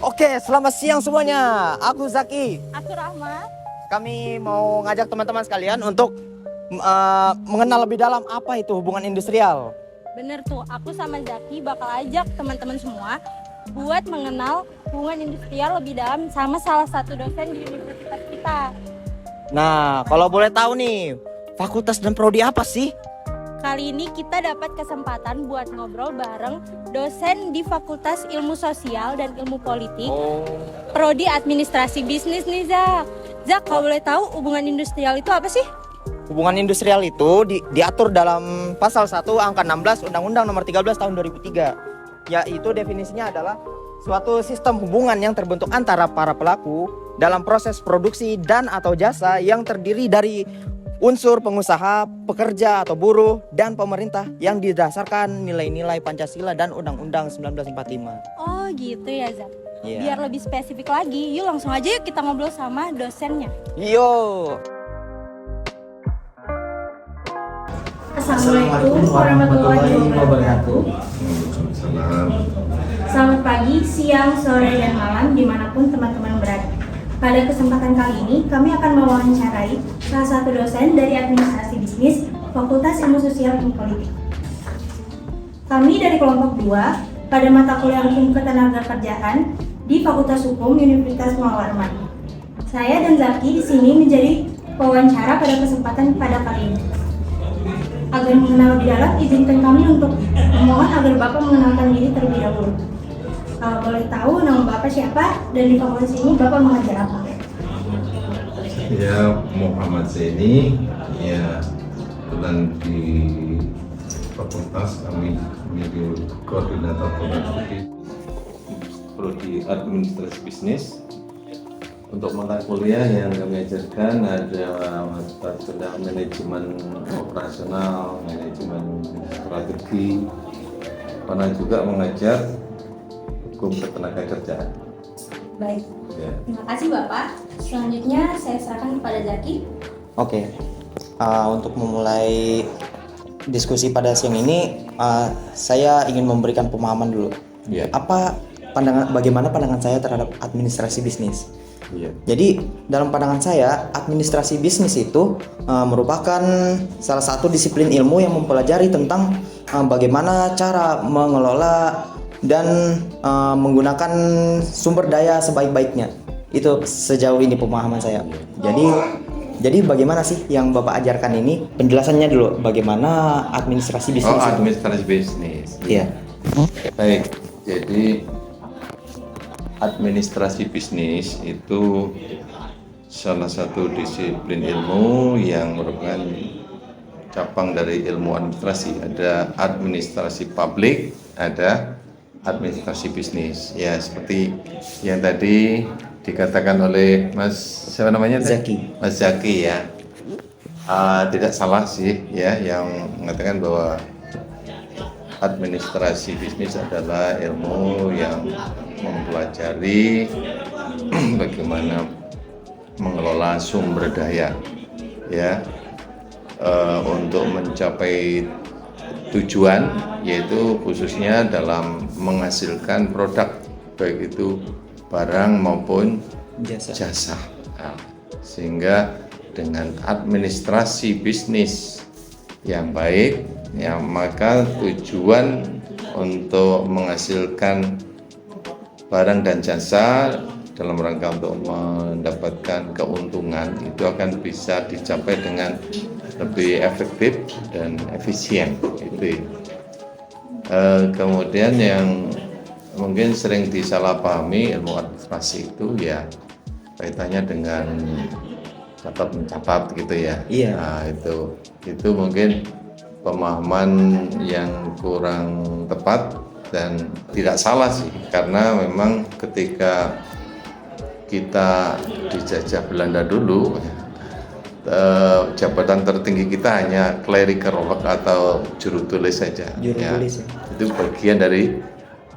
Oke, selamat siang semuanya. Aku Zaki. Aku Rahma. Kami mau ngajak teman-teman sekalian untuk mengenal lebih dalam apa itu hubungan industrial. Bener tuh, aku sama Zaki bakal ajak teman-teman semua buat mengenal hubungan industrial lebih dalam sama salah satu dosen di universitas kita. Nah, kalau boleh tahu nih, fakultas dan prodi apa sih? Kali ini kita dapat kesempatan buat ngobrol bareng dosen di Fakultas Ilmu Sosial dan Ilmu Politik, prodi Administrasi Bisnis nih Zak. Zak, kalau boleh tahu hubungan industrial itu apa sih? Hubungan industrial itu diatur dalam pasal 1 angka 16 Undang-Undang Nomor 13 Tahun 2003. Yaitu definisinya adalah suatu sistem hubungan yang terbentuk antara para pelaku dalam proses produksi dan atau jasa yang terdiri dari unsur pengusaha, pekerja atau buruh, dan pemerintah yang didasarkan nilai-nilai Pancasila dan Undang-Undang 1945. Oh gitu ya Zak. Iya. Biar lebih spesifik lagi, yuk langsung aja yuk kita ngobrol sama dosennya. Yo. Assalamualaikum warahmatullahi wabarakatuh. Selamat pagi, siang, sore, dan malam dimanapun teman-teman berada. Pada kesempatan kali ini, kami akan mewawancarai salah satu dosen dari Administrasi Bisnis Fakultas Ilmu Sosial dan Politik. Kami dari kelompok 2 pada mata kuliah Hukum Ketenagakerjaan di Fakultas Hukum Universitas Muhammad Warman. Saya dan Zaki di sini menjadi pewawancara pada kesempatan pada kali ini. Agar mengenal lebih dalam, izinkan kami untuk memohon agar Bapak mengenalkan diri terlebih dahulu. Kalau boleh tahu nama Bapak siapa dan di fakultas ini Bapak mengajar apa? Ya, Muhammad Zaini, ya kebetulan di fakultas kami menjadi koordinator prodi administrasi bisnis. Untuk mata kuliah yang kami ajarkan ada mata manajemen operasional, manajemen strategi, pernah juga mengajar hukum ketenagakerjaan. Baik, Ya. terima kasih Bapak. Selanjutnya saya serahkan kepada Zaki. Oke. Untuk memulai diskusi pada siang ini, saya ingin memberikan pemahaman dulu. Ya. Bagaimana pandangan saya terhadap administrasi bisnis? Iya. Jadi dalam pandangan saya, administrasi bisnis itu merupakan salah satu disiplin ilmu yang mempelajari tentang bagaimana cara mengelola dan menggunakan sumber daya sebaik-baiknya. Itu sejauh ini pemahaman saya. Jadi bagaimana sih yang Bapak ajarkan ini? Penjelasannya dulu, bagaimana administrasi bisnis itu? Administrasi bisnis. Iya. Baik, jadi administrasi bisnis itu salah satu disiplin ilmu yang merupakan cabang dari ilmu administrasi. Ada administrasi publik, ada administrasi bisnis. Ya, seperti yang tadi dikatakan oleh Mas, siapa namanya? Zaki. Mas Zaki ya. Tidak salah sih ya yang mengatakan bahwa administrasi bisnis adalah ilmu yang mempelajari bagaimana mengelola sumber daya ya untuk mencapai tujuan, yaitu khususnya dalam menghasilkan produk baik itu barang maupun jasa. Nah, sehingga dengan administrasi bisnis yang baik ya, maka tujuan untuk menghasilkan barang dan jasa dalam rangka untuk mendapatkan keuntungan itu akan bisa dicapai dengan lebih efektif dan efisien. Itu kemudian yang mungkin sering disalahpahami ilmu administrasi itu ya kaitannya dengan catat mencatat gitu ya. Iya. Nah, itu mungkin pemahaman yang kurang tepat dan tidak salah sih, karena memang ketika kita dijajah Belanda dulu, jabatan tertinggi kita hanya clerical work atau juru tulis saja. Juru tulis, ya. Itu bagian dari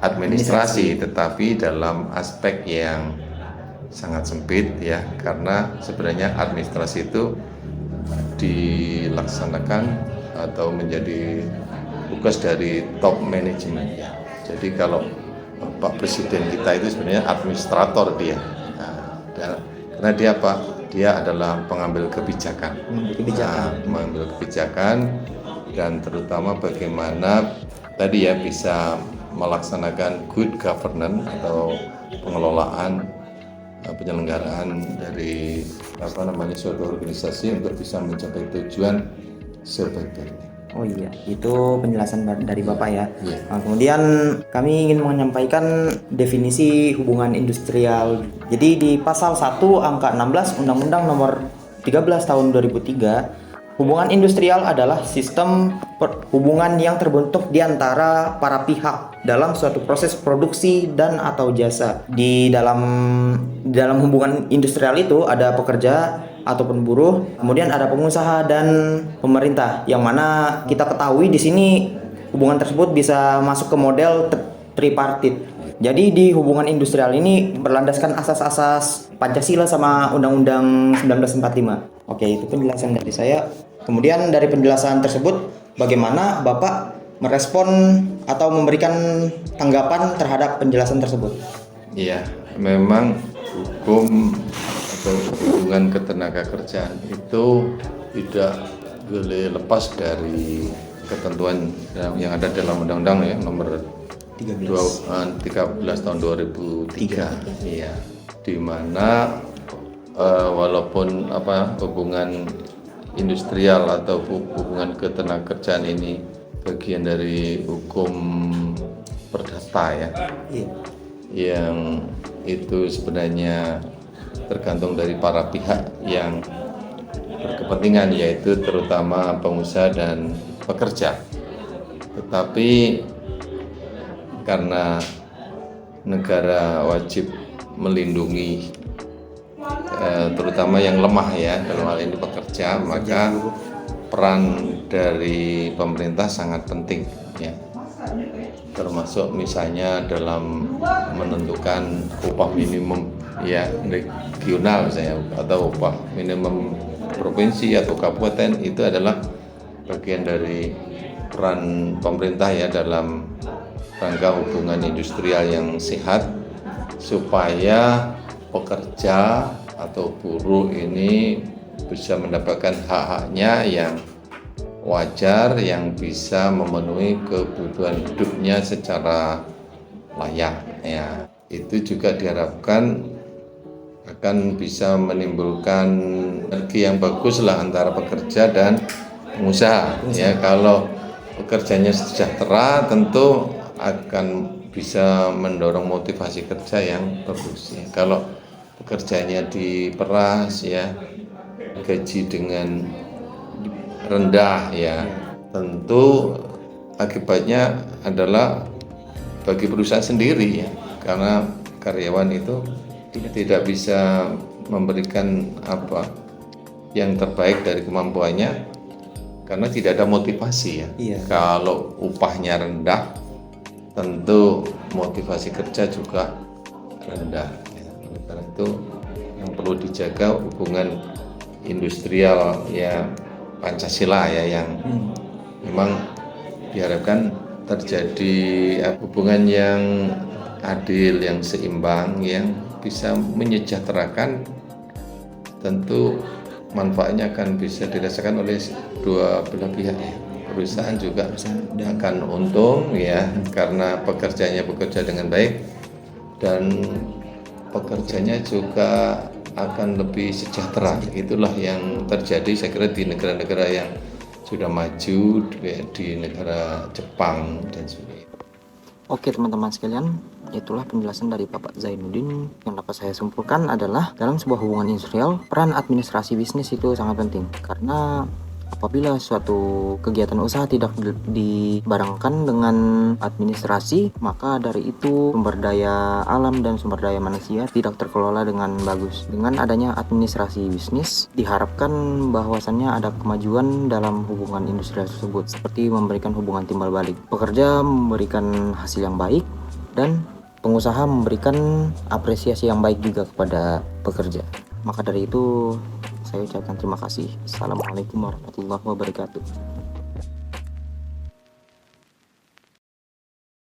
administrasi, tetapi dalam aspek yang sangat sempit ya, karena sebenarnya administrasi itu dilaksanakan atau menjadi tugas dari top management. Jadi kalau Pak Presiden kita itu sebenarnya administrator dia. Karena dia apa? Dia adalah pengambil kebijakan. Mengambil kebijakan dan terutama bagaimana tadi ya bisa melaksanakan good governance atau pengelolaan penyelenggaraan dari suatu organisasi untuk bisa mencapai tujuan sebaik-baiknya. Oh iya, itu penjelasan dari Bapak ya. Iya. Nah, kemudian kami ingin menyampaikan definisi hubungan industrial. Jadi di pasal 1 angka 16 Undang-Undang Nomor 13 Tahun 2003, hubungan industrial adalah sistem hubungan yang terbentuk di antara para pihak dalam suatu proses produksi dan atau jasa. Di dalam hubungan industrial itu ada pekerja ataupun buruh, kemudian ada pengusaha dan pemerintah, yang mana kita ketahui di sini hubungan tersebut bisa masuk ke model tripartit. Jadi di hubungan industrial ini berlandaskan asas-asas Pancasila sama Undang-Undang 1945. Oke, itu penjelasan dari saya. Kemudian dari penjelasan tersebut, bagaimana Bapak merespon atau memberikan tanggapan terhadap penjelasan tersebut? Iya, memang hukum atau hubungan ketenaga kerjaan itu tidak boleh lepas dari ketentuan yang ada dalam Undang-Undang ya Nomor 13 Tahun 2003. Iya, di mana walaupun hubungan industrial atau hubungan ketenaga kerjaan ini bagian dari hukum perdata ya. Iya. Yang itu sebenarnya tergantung dari para pihak yang berkepentingan, yaitu terutama pengusaha dan pekerja. Tetapi karena negara wajib melindungi terutama yang lemah ya, dalam hal ini pekerja, maka peran dari pemerintah sangat penting ya, termasuk misalnya dalam menentukan upah minimum ya regional misalnya, atau upah minimum provinsi atau kabupaten. Itu adalah bagian dari peran pemerintah ya dalam rangka hubungan industrial yang sehat, supaya pekerja atau buruh ini bisa mendapatkan hak-haknya yang wajar, yang bisa memenuhi kebutuhan hidupnya secara layak ya. Itu juga diharapkan akan bisa menimbulkan energi yang bagus lah antara pekerja dan pengusaha ya. Kalau pekerjanya sejahtera, tentu akan bisa mendorong motivasi kerja yang bagus ya. Kalau pekerjanya diperas ya, gaji dengan rendah ya, tentu akibatnya adalah bagi perusahaan sendiri ya, karena karyawan itu tidak bisa memberikan yang terbaik dari kemampuannya karena tidak ada motivasi ya. Iya. Kalau upahnya rendah, tentu motivasi kerja juga rendah ya. Karena itu yang perlu dijaga hubungan industrial ya Pancasila ya, yang memang diharapkan terjadi hubungan yang adil, yang seimbang, yang bisa menyejahterakan. Tentu manfaatnya akan bisa dirasakan oleh dua belah pihak ya. Perusahaan juga akan untung ya, karena pekerjanya bekerja dengan baik, dan pekerjanya juga akan lebih sejahtera. Itulah yang terjadi saya kira di negara-negara yang sudah maju, di negara Jepang dan sebagainya. Oke teman-teman sekalian, itulah penjelasan dari Bapak Zainuddin. Yang dapat saya simpulkan adalah dalam sebuah hubungan industrial, peran administrasi bisnis itu sangat penting. Karena apabila suatu kegiatan usaha tidak dibarengkan dengan administrasi, maka dari itu sumber daya alam dan sumber daya manusia tidak terkelola dengan bagus. Dengan adanya administrasi bisnis, diharapkan bahwasannya ada kemajuan dalam hubungan industrial tersebut, seperti memberikan hubungan timbal balik. Pekerja memberikan hasil yang baik dan pengusaha memberikan apresiasi yang baik juga kepada pekerja. Maka dari itu saya ucapkan terima kasih. Assalamualaikum warahmatullahi wabarakatuh.